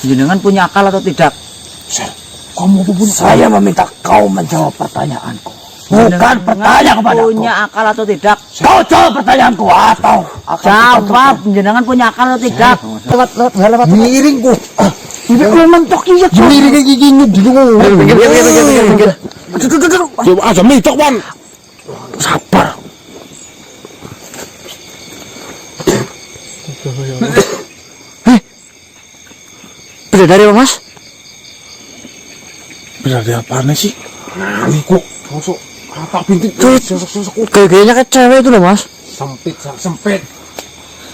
jenengan punya akal atau tidak? Kamu tuh punya. Saya meminta kau menjawab pertanyaanku. Bukan bertanya kepadaku. Punya akal atau tidak? Kau jawab pertanyaanku atau jawab, jenengan punya akal atau tidak? Lewat miringku. Ini kau mentok iya. Miring giginya dulu. Pinggir. Coba aja mitok, Wan. Sabar. Bidadari apa, Mas? Bidadari apaan sih? Nah, ini kok masuk apa bintik sosok Kayaknya kayak cewek itu loh, Mas. sempit.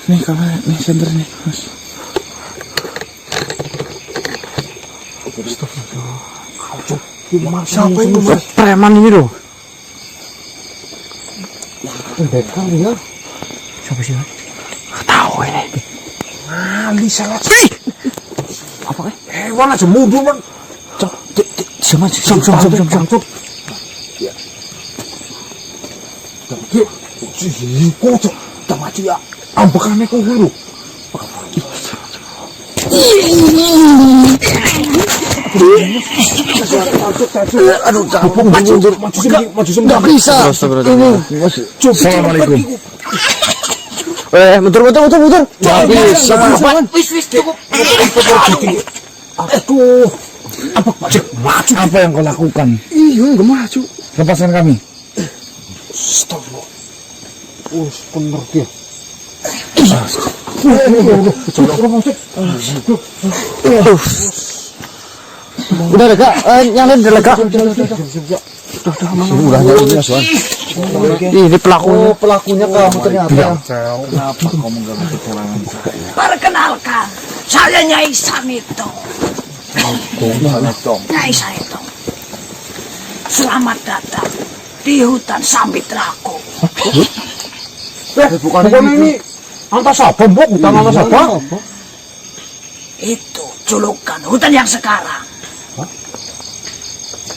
Nih kamera, nih senter nih, Mas. Siapa ini, Mas? Preman ini loh. Pendekar ya. Siapa sih, Mas? Tahu ini. Ali salah. Apa kan? Hewan aja mundur, Man. Sama. Ya. Tapi kok tak mati ya. Ambekane kok lho. Aduh, maju nggak bisa. Ini. Assalamualaikum. Muter. Nggak bisa. Wis cukup. Aduh. Apa yang kau lakukan? Iya, nggak maju. Lepaskan kami. Stop. Bener dia. Udah lega, yang lain udah lega. Udah ini Aswan. Ini Pelakunya kamu ternyata. Kenapa kamu gak mau keterangan saya? Perkenalkan, saya Nyai Samito. Nyai Samito. Selamat datang di hutan Sambitraku. Bukan ini. Antasaba, Mbok, hutan Antasaba. Itu julukan hutan yang sekarang.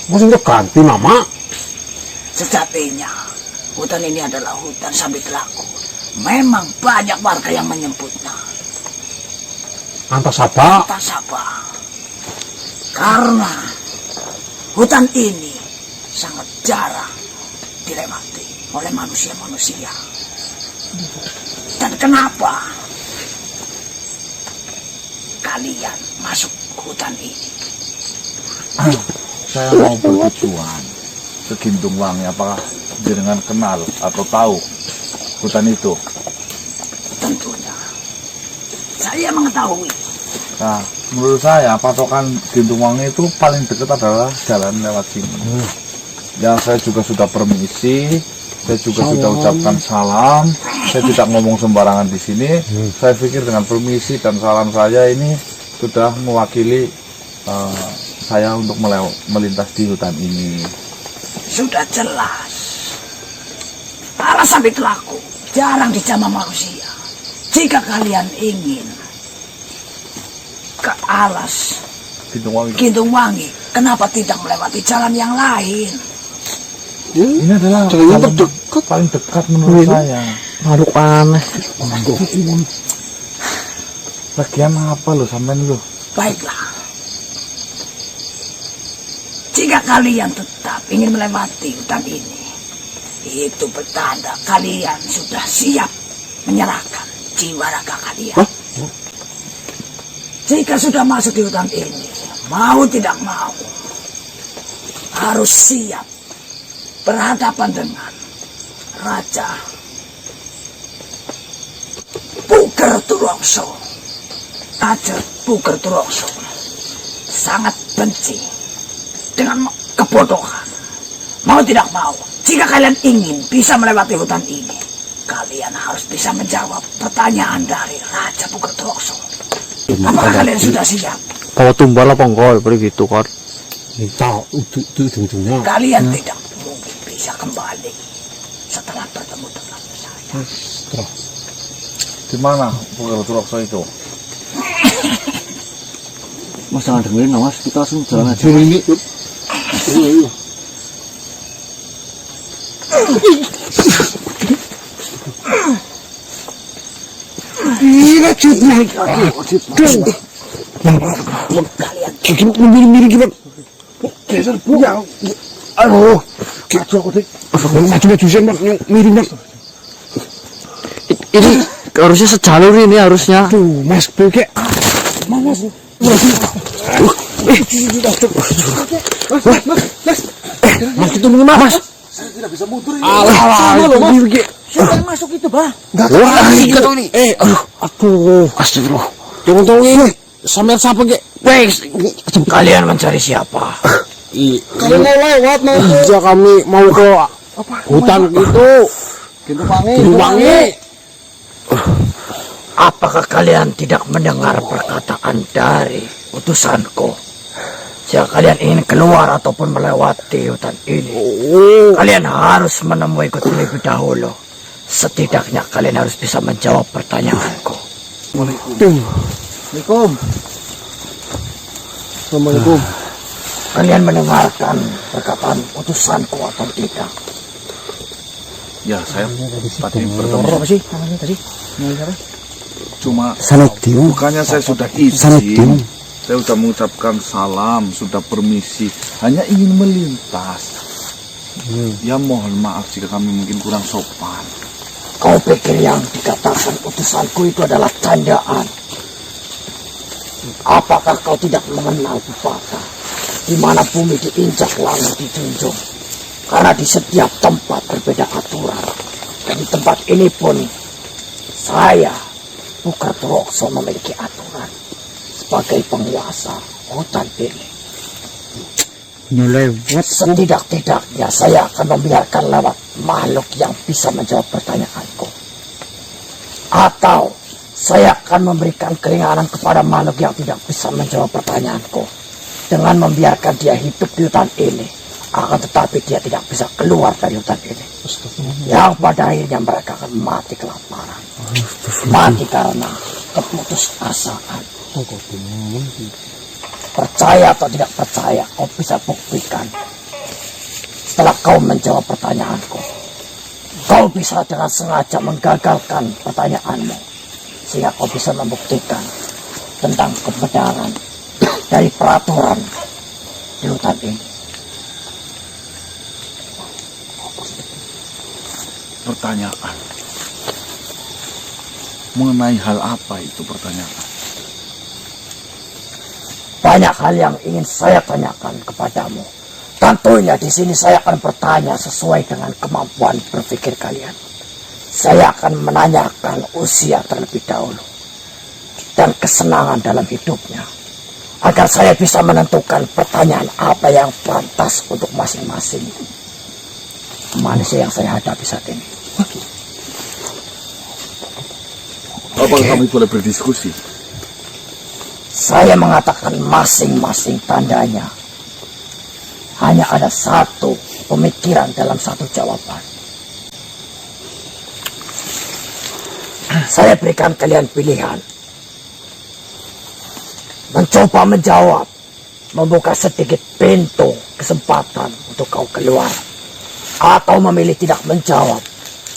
Maksudnya ganti nama? Sejatinya, hutan ini adalah hutan Sambitraku. Memang banyak warga yang menyebutnya Antasaba. Antasaba. Karena hutan ini sangat jarang dilewati oleh manusia-manusia. Dan kenapa kalian masuk ke hutan ini? Saya mau bertujuan ke Gintung Wangi. Apakah jenengan kenal atau tahu hutan itu? Tentunya saya mengetahui. Nah, menurut saya patokan Gintung Wangi itu paling dekat adalah jalan lewat sini. Yang saya juga sudah permisi, saya juga sudah ucapkan salam. Saya tidak ngomong sembarangan di sini. Saya pikir dengan permisi dan salam saya ini sudah mewakili saya untuk melintas di hutan ini. Sudah jelas. Alas Sambitraku jarang dijamah manusia. Jika kalian ingin ke alas Gintung Wangi, kenapa tidak melewati jalan yang lain? Ini adalah jalan paling dekat menurut saya. makhluk aneh. Lagian apa lo sampean lo? Baiklah. Jika kalian tetap ingin melewati hutan ini, itu bertanda kalian sudah siap menyerahkan jiwa raga kalian. Jika sudah masuk di hutan ini, mau tidak mau, harus siap berhadapan dengan Raja Puger Turokso. Raja Puger Turokso sangat benci dengan kebodohan. Mau tidak mau, jika kalian ingin bisa melewati hutan ini, kalian harus bisa menjawab pertanyaan dari Raja Puger Turokso. Apakah kalian sudah siap? Kalau tumbal apa enggak, begitu kan? Tahu ujung-ujungnya. Kalian tidak mungkin bisa kembali setelah bertemu dengan saya. Di mana Puger Turokso itu? Mas jangan dengerin, Mas. Kita langsung jalan aja. Ini. Ini lanjut naik. Kalian Miring gimana? Geser bu. Ya. Aduh. Kacau aku deh. Maju sen bang, miring bang. Ini harusnya sejalur ini harusnya. Tuh, mas beke. Mas. Mas itu mengenai mas. saya tidak bisa mundur ini. Alah, loh mas. Siapa yang masuk itu, Bah? Wah, ini. Aduh. Astagfirullah. Jangan tahu ini. Sampai siapa ke? Wes, kalian mencari siapa? Kalian mau lewat nanti. Ya kami mau ke hutan gitu. Gitu wangi. Apakah kalian tidak mendengar perkataan dari utusanku? Jika kalian ingin keluar ataupun melewati hutan ini, kalian harus menemuiku terlebih dahulu. Setidaknya kalian harus bisa menjawab pertanyaanku. Assalamualaikum. Assalamualaikum. Kalian mendengarkan perkataan utusanku atau tidak? Ya, saya tadi bertemu. Apa sih namanya tadi? Cuma Assalamualaikum. bukannya saya sudah Assalamualaikum. izin. Saya sudah mengucapkan salam, sudah permisi. Hanya ingin melintas. Ya mohon maaf jika kami mungkin kurang sopan. Kau pikir yang dikatakan utusanku itu adalah candaan? Apakah kau tidak mengenal pepatah di mana bumi diinjak langit dijunjung? Karena di setiap tempat berbeda aturan. Dan di tempat ini pun saya Puker Turokso memiliki aturan sebagai penguasa hutan ini. Setidak-tidaknya saya akan membiarkan lewat makhluk yang bisa menjawab pertanyaanku. Atau saya akan memberikan keringanan kepada makhluk yang tidak bisa menjawab pertanyaanku dengan membiarkan dia hidup di hutan ini. Akan tetapi dia tidak bisa keluar dari hutan ini. Yang pada akhirnya mereka akan mati kelaparan. Mati karena keputusasaan. Percaya atau tidak percaya, kau bisa buktikan. Setelah kau menjawab pertanyaanku, kau bisa dengan sengaja menggagalkan pertanyaanmu, sehingga kau bisa membuktikan tentang kebenaran dari peraturan di hutan ini. Pertanyaan. Mengenai hal apa itu pertanyaan? Banyak hal yang ingin saya tanyakan kepadamu. Tentunya di sini saya akan bertanya sesuai dengan kemampuan berpikir kalian. Saya akan menanyakan usia terlebih dahulu dan kesenangan dalam hidupnya, agar saya bisa menentukan pertanyaan apa yang pantas untuk masing-masing manusia yang saya hadapi saat ini. Apakah kami boleh berdiskusi? Saya mengatakan masing-masing tandanya hanya ada satu pemikiran dalam satu jawaban. Saya berikan kalian pilihan. Mencoba menjawab, membuka sedikit pintu kesempatan untuk kau keluar, atau memilih tidak menjawab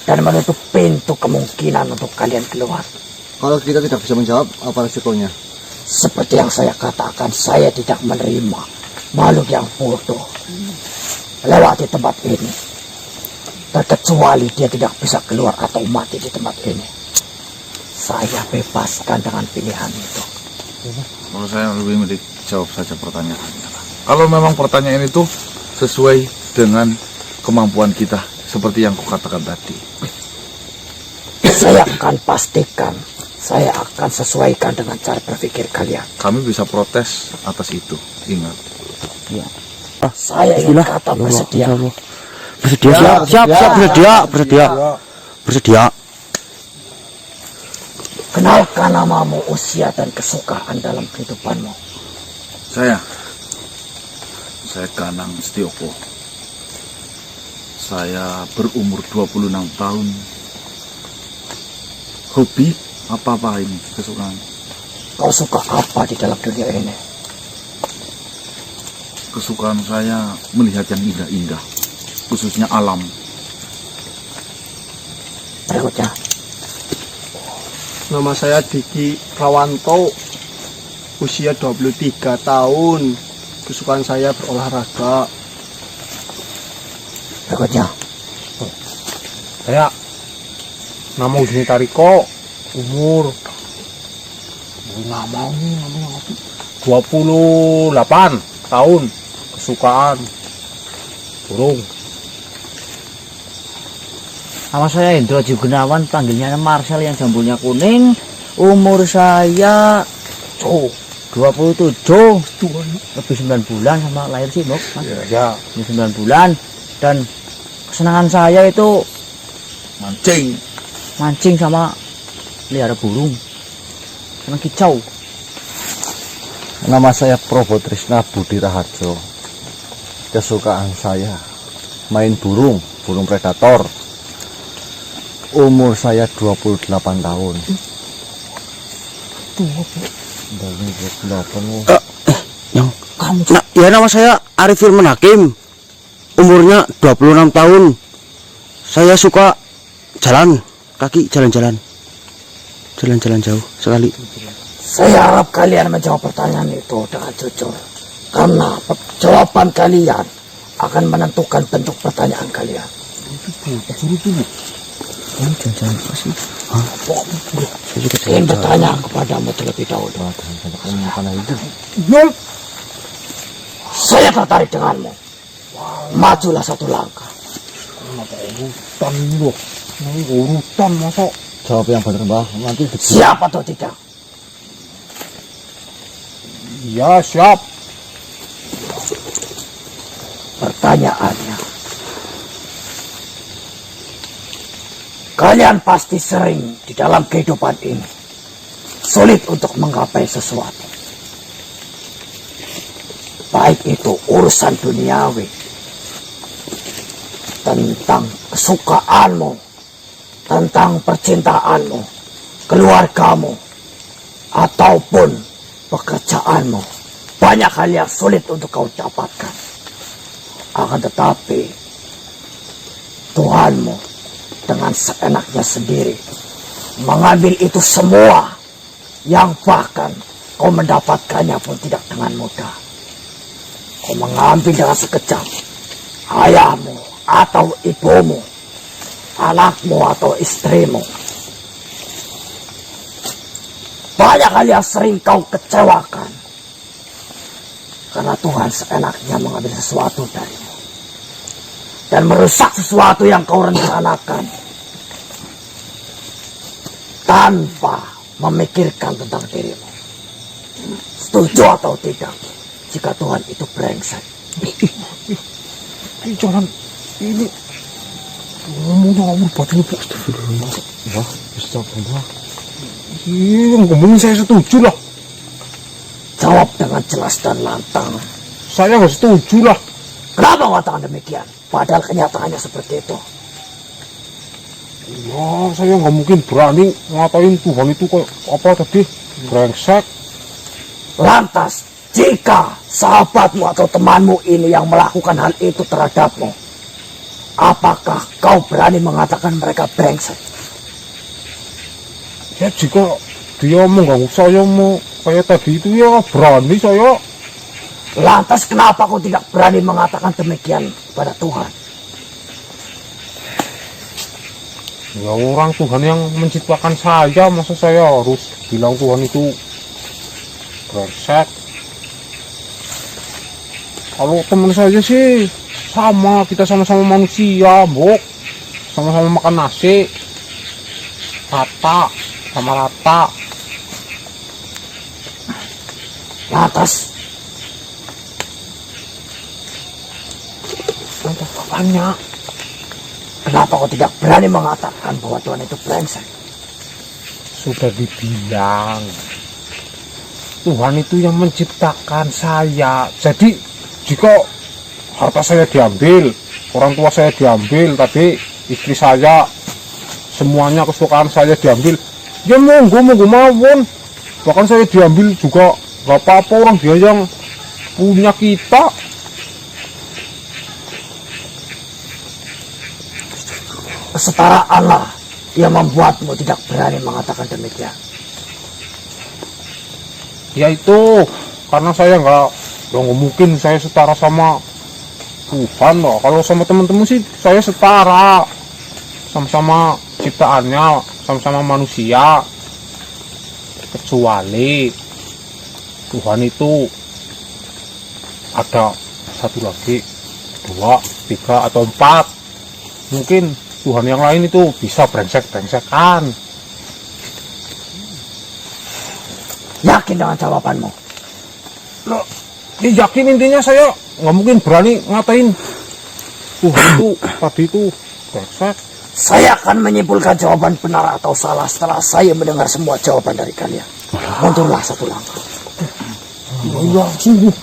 dan menutup pintu kemungkinan untuk kalian keluar. Kalau kita tidak bisa menjawab, apa resikonya? Seperti yang saya katakan, saya tidak menerima makhluk yang bodoh melewati tempat ini, terkecuali dia tidak bisa keluar atau mati di tempat ini. Saya bebaskan dengan pilihan itu. Kalau saya lebih mending jawab saja pertanyaannya. Kalau memang pertanyaan itu sesuai dengan kemampuan kita, seperti yang kukatakan tadi, Saya akan pastikan, saya akan sesuaikan dengan cara berpikir kalian. kami bisa protes atas itu. Ingat. Saya ingin kata bersedia. Bersedia. Siap, bersedia. Kenalkan namamu, usia dan kesukaan dalam kehidupanmu. Saya Kanang Setioko. Saya berumur 26 tahun. Hobi apa ini kesukaan? Kau suka apa di dalam dunia ini? Kesukaan saya melihat yang indah-indah, khususnya alam. Berikutnya, Nama saya Diki Rawanto, usia 23 tahun. Kesukaan saya berolahraga. Berikutnya, Saya nama Ujini Tariko, umur nama 28 tahun, kesukaan burung. Nama saya Hendro Haji Gunawan, panggilnya Marcel yang jambulnya kuning. Umur saya 27, lebih 9 bulan sama lahir sih, Bok. Mas. Ya, Ini 9 bulan. Dan kesenangan saya itu mancing sama pelihara burung. Sama kicau. Nama saya Probo Trisna Budi Raharjo. Kesukaan saya main burung predator. Umur saya 28 tahun. Ya nama saya Arif Firman Hakim. Umurnya 26 tahun. Saya suka jalan kaki, jalan-jalan jauh sekali. saya harap kalian menjawab pertanyaan itu dengan jujur. Karena jawaban kalian akan menentukan bentuk pertanyaan kalian. Ingin bertanya kepadamu terlebih dahulu. Saya tertarik denganmu. Majulah satu langkah. urutan masa. Jawab yang benar, Mbah. Nanti Siap atau tidak? Ya, siap. Pertanyaannya, kalian pasti sering di dalam kehidupan ini sulit untuk menggapai sesuatu. Baik itu urusan duniawi, tentang kesukaanmu, tentang percintaanmu, keluargamu, ataupun pekerjaanmu. Banyak hal yang sulit untuk kau dapatkan. Akan tetapi Tuhanmu dengan seenaknya sendiri mengambil itu semua, yang bahkan kau mendapatkannya pun tidak dengan mudah. Kau mengambil dengan sekejap ayahmu atau ibumu, anakmu atau istrimu. Banyak hal yang sering kau kecewakan karena Tuhan seenaknya mengambil sesuatu darimu dan merusak sesuatu yang kau rencanakan tanpa memikirkan tentang dirimu. Setuju atau tidak jika Tuhan itu brengsek? Jangan ini ngomongnya ngomong batu lupa. Wah, bisa Mbah. Iya, ngomongin saya setuju lah. Jawab dengan jelas dan lantang. Saya nggak setuju lah. Kenapa mengatakan demikian? Padahal kenyataannya seperti itu. Ya, saya nggak mungkin berani ngatain Tuhan itu kayak apa tadi, brengsek. Lantas, jika sahabatmu atau temanmu ini yang melakukan hal itu terhadapmu, apakah kau berani mengatakan mereka brengsek? Ya jika dia mengganggu saya mau kayak tadi itu ya berani saya. Lantas kenapa kau tidak berani mengatakan demikian pada Tuhan? Ya orang Tuhan yang menciptakan saya, masa saya harus bilang Tuhan itu brengsek? Kalau teman saya sih sama, kita sama-sama manusia, Mbok. Sama-sama makan nasi. Rata, sama rata. Lantas Apanya? kenapa kau tidak berani mengatakan bahwa Tuhan itu brengsek? Sudah dibilang, Tuhan itu yang menciptakan saya. Jadi jika harta saya diambil, orang tua saya diambil, tadi istri saya, semuanya kesukaan saya diambil, ya monggo mawon. Bahkan saya diambil juga gak apa-apa, orang dia yang punya kita. Kesetaraanlah yang membuatmu tidak berani mengatakan demikian. Ya itu, karena saya nggak mungkin saya setara sama Tuhan loh. Kalau sama teman-teman sih saya setara, sama-sama ciptaannya, sama-sama manusia. Kecuali Tuhan itu ada satu lagi, 2, 3 atau 4. Mungkin Tuhan yang lain itu bisa brengsek-brengsekan. Yakin dengan jawabanmu? Loh, ya yakin, intinya saya nggak mungkin berani ngatain Tuhan itu tadi itu brengsek. Saya akan menyimpulkan jawaban benar atau salah setelah saya mendengar semua jawaban dari kalian. Mundurlah satu langkah. Ya sungguh.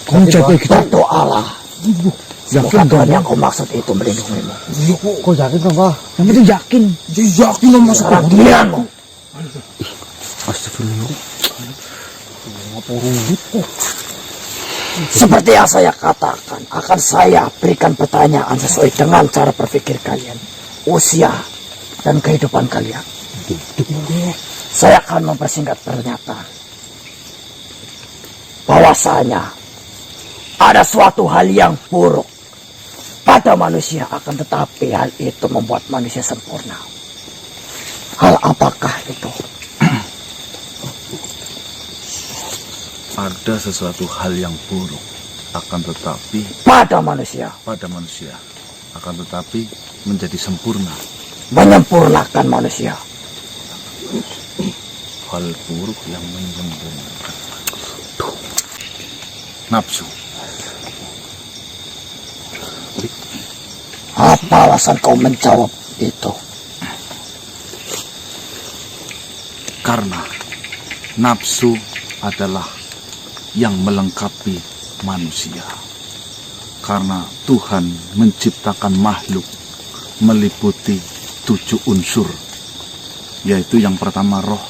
Kamu jaga kita. Berdoalah. Semoga Tuhan yang kau maksud itu melindungimu. Kok yakin kan, Pak? Yang penting yakin. Yakin lah mas. Sekarang giliranmu. Astagfirullah. Seperti yang saya katakan, akan saya berikan pertanyaan sesuai dengan cara berpikir kalian, usia, dan kehidupan kalian. Saya akan mempersingkat pernyataan. Bahwasanya ada suatu hal yang buruk pada manusia, akan tetapi hal itu membuat manusia sempurna. Hal apakah itu? Ada sesuatu hal yang buruk, akan tetapi Pada manusia, akan tetapi menjadi sempurna. menyempurnakan manusia. Hal buruk yang menyempurnakan nafsu. Apa alasan kau menjawab itu? Karena nafsu adalah yang melengkapi manusia. Karena Tuhan menciptakan makhluk meliputi 7 unsur, yaitu yang pertama roh,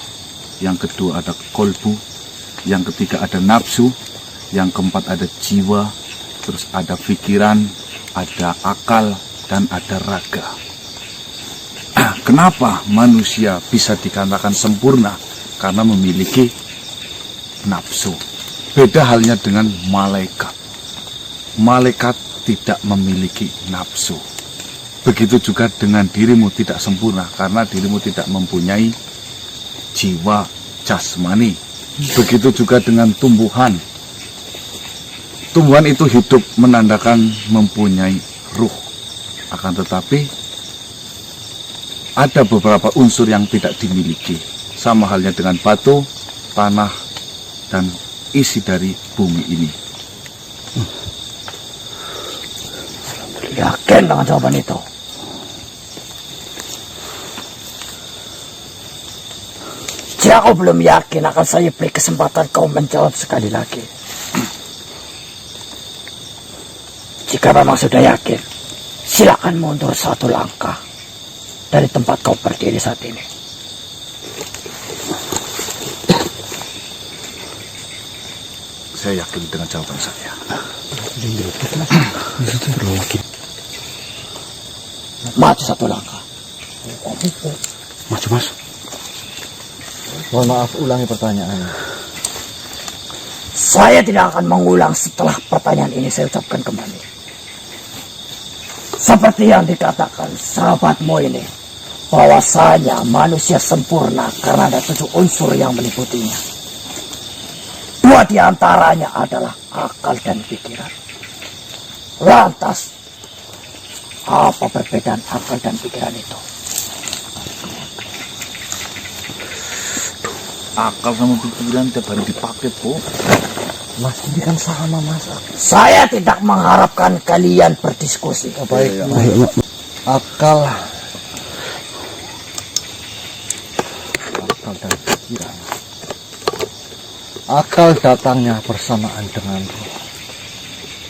yang kedua ada kolbu, yang ketiga ada nafsu, yang keempat ada jiwa, terus ada pikiran, ada akal, dan ada raga. Kenapa manusia bisa dikatakan sempurna? Karena memiliki nafsu. Beda halnya dengan malaikat. Malaikat tidak memiliki nafsu. Begitu juga dengan dirimu tidak sempurna, karena dirimu tidak mempunyai jiwa jasmani. Begitu juga dengan tumbuhan. Tumbuhan itu hidup menandakan mempunyai ruh. Akan tetapi ada beberapa unsur yang tidak dimiliki. Sama halnya dengan batu, tanah, dan isi dari bumi ini. Yakin dengan jawaban itu? Jika kau belum yakin, akan saya beri kesempatan kau menjawab sekali lagi. Jika memang sudah yakin, silakan mundur satu langkah dari tempat kau berdiri saat ini. Saya yakin dengan jawaban saya. Maju satu langkah. Maju, Mas. Mohon maaf, ulangi pertanyaannya. Saya tidak akan mengulang setelah pertanyaan ini saya ucapkan kembali. Seperti yang dikatakan sahabatmu ini, bahwasanya manusia sempurna karena ada 7 unsur yang meliputinya. 2 di antaranya adalah akal dan pikiran. Lantas, apa perbedaan akal dan pikiran itu? Akal sama pikiran tiap hari dipakai, Bu. Mas, ini kan sama, Mas. Saya tidak mengharapkan kalian berdiskusi. Baik, Ayo, Mak. akal dan pikiran. Akal datangnya bersamaan dengan roh,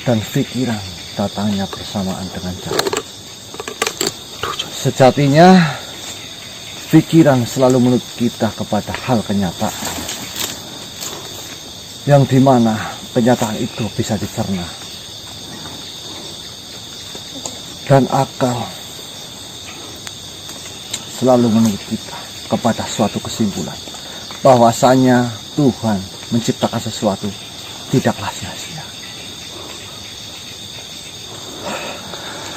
dan pikiran datangnya bersamaan dengan jasad. Sejatinya pikiran selalu menuntut kita kepada hal kenyataan, yang dimana kenyataan itu bisa dicerna. Dan akal selalu menuntut kita kepada suatu kesimpulan, bahwasanya Tuhan menciptakan sesuatu tidaklah sia-sia.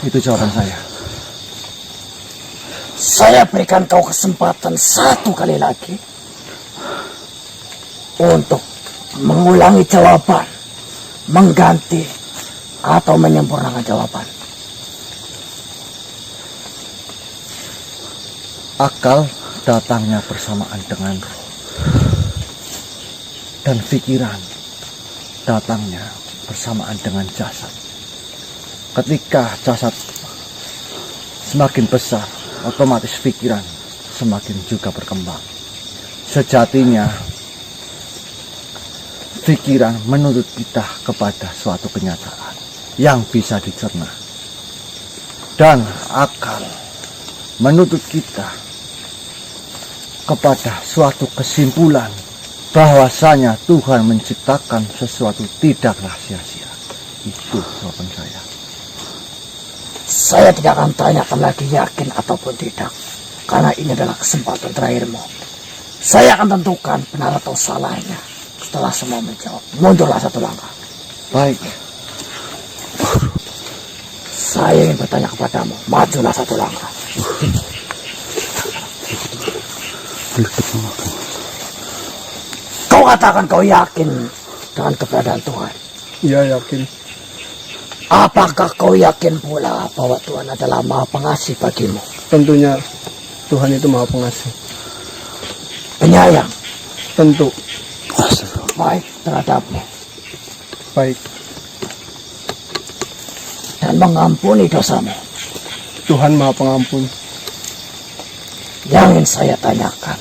Itu jawaban saya. Saya berikan kau kesempatan satu kali lagi untuk mengulangi jawaban, mengganti atau menyempurnakan jawaban. Akal datangnya bersamaan dengan roh, dan pikiran datangnya bersamaan dengan jasad. Ketika jasad semakin besar, otomatis pikiran semakin juga berkembang. Sejatinya pikiran menuntut kita kepada suatu kenyataan yang bisa dicerna, dan akal menuntut kita kepada suatu kesimpulan bahwasanya Tuhan menciptakan sesuatu tidaklah sia-sia. Itu jawaban saya. Saya tidak akan tanyakan lagi yakin ataupun tidak, karena ini adalah kesempatan terakhirmu. Saya akan tentukan benar atau salahnya setelah semua menjawab. Mundurlah satu langkah. Baik. Saya ingin bertanya kepadamu. Majulah satu langkah. Kau katakan kau yakin dengan keberadaan Tuhan. Iya, yakin. Apakah kau yakin pula bahwa Tuhan adalah Maha Pengasih bagimu? Tentunya Tuhan itu Maha Pengasih. Penyayang. Tentu. Baik terhadapmu. Baik. Dan mengampuni dosamu. Tuhan Maha Pengampun. Yang ingin saya tanyakan,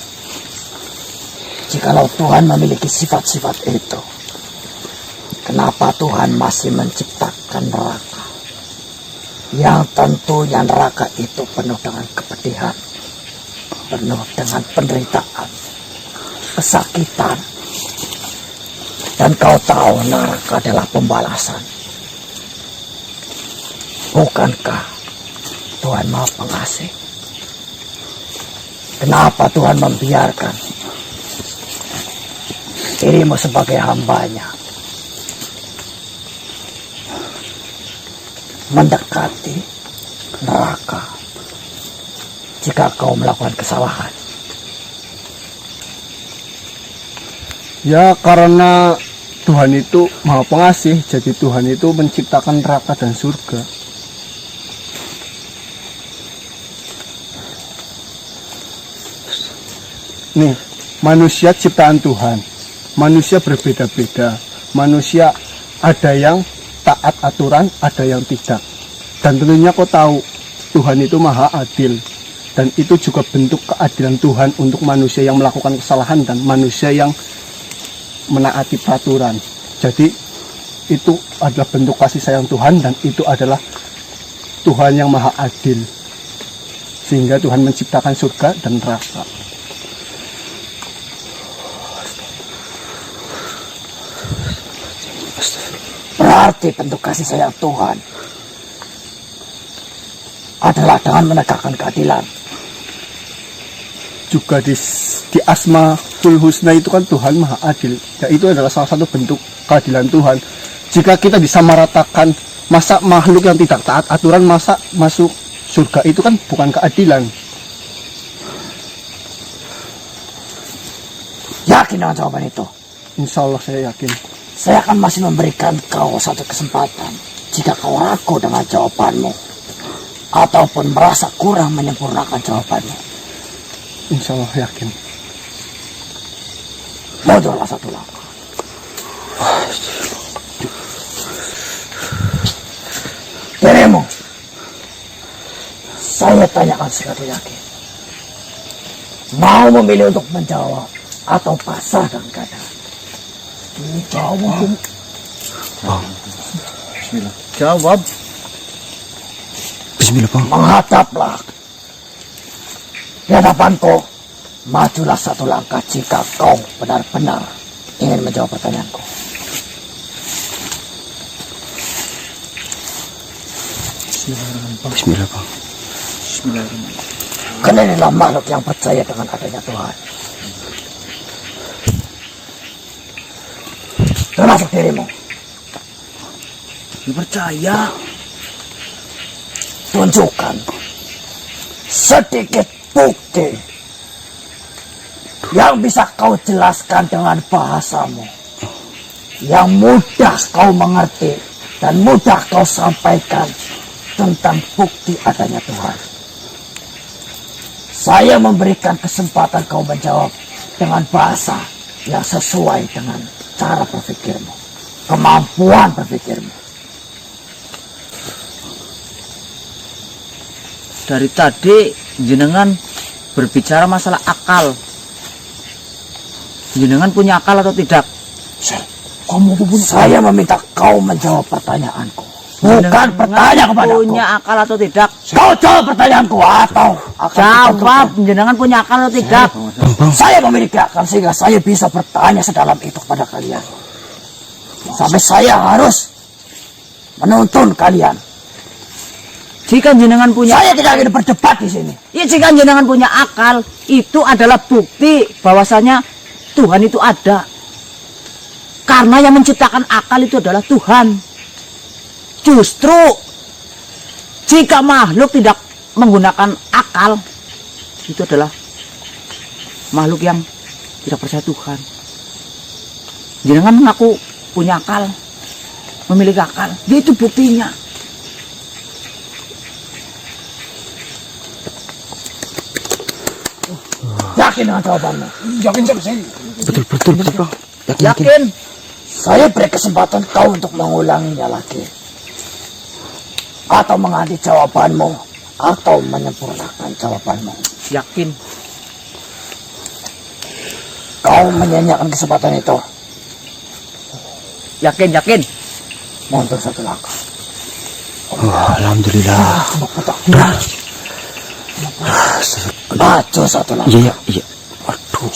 jikalau Tuhan memiliki sifat-sifat itu, kenapa Tuhan masih menciptakan neraka? Yang tentunya neraka itu penuh dengan kepedihan, penuh dengan penderitaan, kesakitan. Dan kau tahu neraka adalah pembalasan. Bukankah Tuhan Maha Pengasih? Kenapa Tuhan membiarkan dirimu sebagai hambanya mendekati neraka jika kau melakukan kesalahan? Ya, karena Tuhan itu Maha Pengasih, jadi Tuhan itu menciptakan neraka dan surga. Nih, manusia ciptaan Tuhan. Manusia berbeda-beda. Manusia ada yang taat aturan, ada yang tidak. Dan tentunya kau tahu, Tuhan itu Maha Adil. Dan itu juga bentuk keadilan Tuhan untuk manusia yang melakukan kesalahan dan manusia yang menaati peraturan. Jadi itu adalah bentuk kasih sayang Tuhan, dan itu adalah Tuhan yang Maha Adil. Sehingga Tuhan menciptakan surga dan neraka. Berarti bentuk kasih sayang Tuhan adalah dengan menegakkan keadilan. Juga di Asmaul Husna itu kan Tuhan Maha Adil. Ya, itu adalah salah satu bentuk keadilan Tuhan. Jika kita disamaratakan, masa makhluk yang tidak taat aturan masa masuk surga, itu kan bukan keadilan. Yakin dengan jawaban itu? Insya Allah saya yakin. Saya akan masih memberikan kau satu kesempatan. Jika kau ragu dengan jawabanmu ataupun merasa kurang menyempurnakan jawabanmu, Insya Allah yakin. mundurlah satu langkah. Dirimu, saya tanyakan sekali lagi. Mau memilih untuk menjawab atau pasrah dengan keadaan? Jawab. Bismillah. Jawab. Bismillah, Bang. Menghadaplah di hadapanku. Majulah satu langkah jika kau benar-benar ingin menjawab pertanyaanku. Bismillah, Bang. Karena inilah makhluk yang percaya dengan adanya Tuhan. termasuk dirimu. Percaya. Tunjukkan sedikit bukti yang bisa kau jelaskan dengan bahasamu, yang mudah kau mengerti dan mudah kau sampaikan tentang bukti adanya Tuhan. Saya memberikan kesempatan kau menjawab dengan bahasa yang sesuai dengan cara berpikirmu, kemampuan berpikirmu. Dari tadi jenengan berbicara masalah akal. Jenengan punya akal atau tidak? Saya meminta kau menjawab pertanyaanku, bukan bertanya kepadaku. Punya akal atau tidak? Kau jawab pertanyaanku atau akan Jawab, jenengan punya akal atau tidak? saya memiliki akal sehingga saya bisa bertanya sedalam itu kepada kalian. Sampai saya harus menuntun kalian. Jika jenengan punya, Saya tidak ingin berdebat di sini. ya jika jenengan punya akal, itu adalah bukti bahwasanya Tuhan itu ada. Karena yang menciptakan akal itu adalah Tuhan. Justru jika makhluk tidak menggunakan akal, itu adalah makhluk yang tidak percaya Tuhan. Jenengan mengaku punya akal, memiliki akal, dia itu buktinya. Yakin dengan jawabanmu? Yakin sama saya. Betul bang. Yakin? Saya beri kesempatan kau untuk mengulanginya lagi, atau mengganti jawabanmu, atau menyempurnakan jawabanmu. Yakin. Kau menyanyiakan kesempatan itu. Yakin. Mundur satu langkah. Alhamdulillah. Maju satu langkah. Iya. Aduh.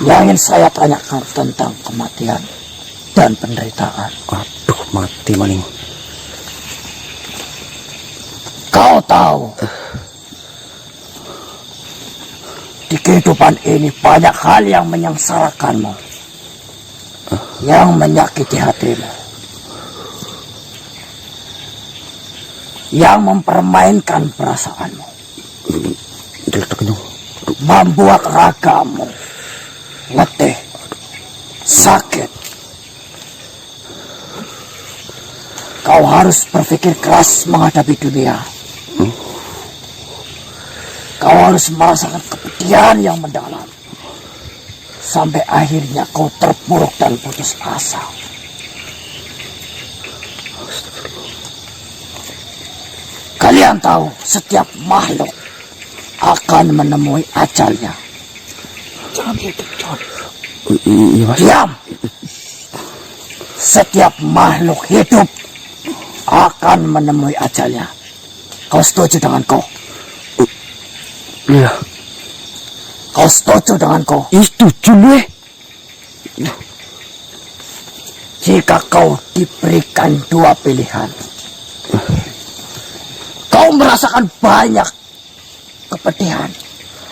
Yang ingin saya tanyakan tentang kematian dan penderitaan. Aduh, mati maning. Kau tahu, di kehidupan ini banyak hal yang menyengsarakanmu, yang menyakiti hatimu, yang mempermainkan perasaanmu, membuat ragamu letih, sakit. Kau harus berpikir keras menghadapi dunia. Kau harus merasakan kepedihan yang mendalam, sampai akhirnya kau terpuruk dan putus asa. Kalian tahu, setiap makhluk akan menemui ajalnya. Jangan gitu, John. Iya mas. Diam. Setiap makhluk hidup akan menemui ajalnya. Kau setuju denganku? Iya. Kau setuju denganku? Setuju gue. Jika kau diberikan dua pilihan, kau merasakan banyak kepedihan,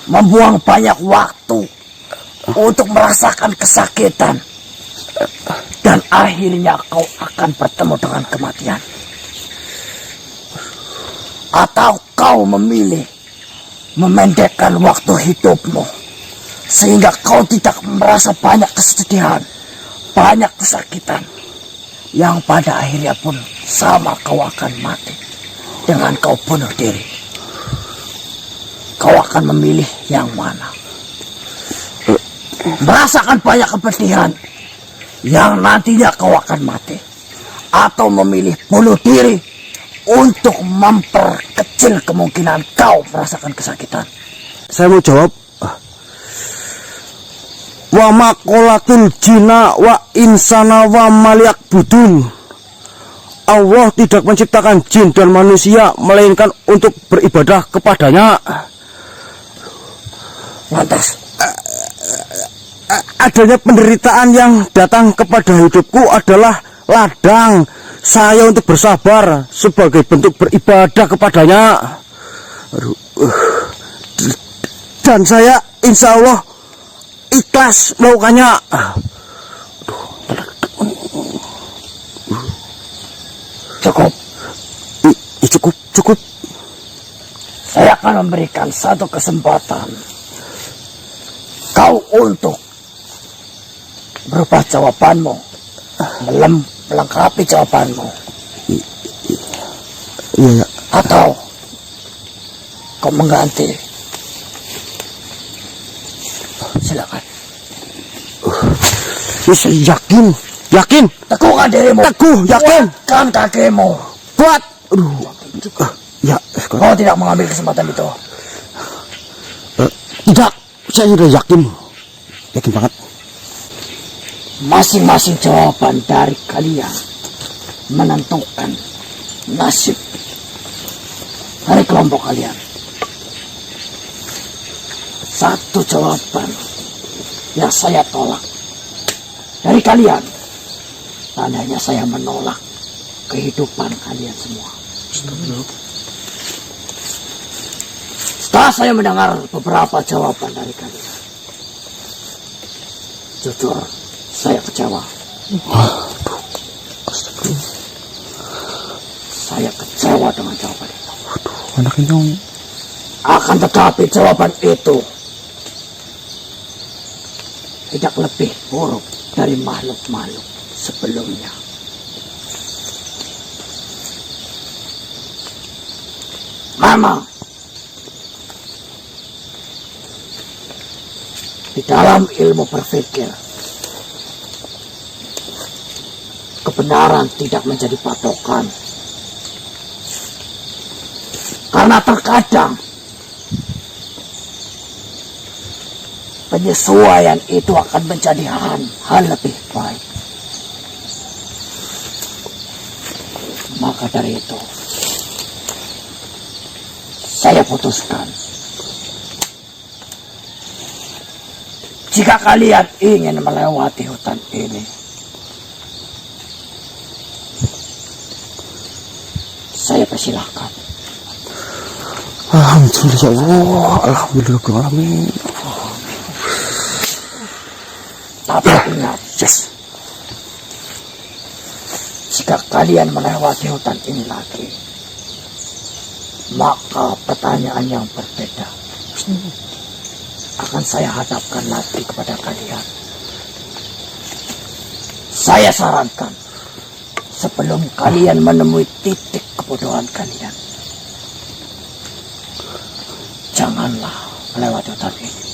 membuang banyak waktu untuk merasakan kesakitan, dan akhirnya kau akan bertemu dengan kematian. Atau kau memilih memendekkan waktu hidupmu sehingga kau tidak merasa banyak kesedihan, banyak kesakitan, yang pada akhirnya pun sama kau akan mati dengan kau bunuh diri. Kau akan memilih yang mana? Merasakan banyak kepedihan yang nantinya kau akan mati, atau memilih bunuh diri untuk memperkecil kemungkinan kau merasakan kesakitan? Saya mau jawab. Wa makolatul jina wa insana wa maliak budun. Allah tidak menciptakan jin dan manusia melainkan untuk beribadah kepadanya. Lantas, Adanya penderitaan yang datang kepada hidupku adalah ladang saya untuk bersabar sebagai bentuk beribadah kepadanya. Aduh, dan saya insya Allah ikhlas melakukannya. Cukup. Cukup. Saya akan memberikan satu kesempatan kau untuk berubah jawabanmu, melengkapi jawabanmu, Iya. atau kau mengganti. Silakan. Saya yakin. Teguhkan dirimu. Teguh, yakin. Kuatkan kakimu. Kuat. Aduh. Ya, Kau tidak mengambil kesempatan itu. tidak. Saya sudah yakin banget. Masing-masing jawaban dari kalian menentukan nasib dari kelompok kalian. Satu jawaban yang saya tolak dari kalian, tandanya saya menolak kehidupan kalian semua. Setelah saya mendengar beberapa jawaban dari kalian, jujur saya kecewa. Saya kecewa dengan jawaban itu. Anak ini Akan tetapi jawaban itu tidak lebih buruk dari makhluk-makhluk sebelumnya. Memang di dalam ilmu berpikir, kebenaran tidak menjadi patokan. Karena terkadang penyesuaian itu akan menjadi hal lebih baik. Maka dari itu, saya putuskan, jika kalian ingin melewati hutan ini, saya persilahkan. Alhamdulillah ya Allah. Alhamdulillah. Tapi ingat, jika kalian melewati hutan ini lagi, maka pertanyaan yang berbeda akan saya hadapkan lagi kepada kalian. Saya sarankan, sebelum kalian menemui titik kebodohan kalian, janganlah melewati hutan ini.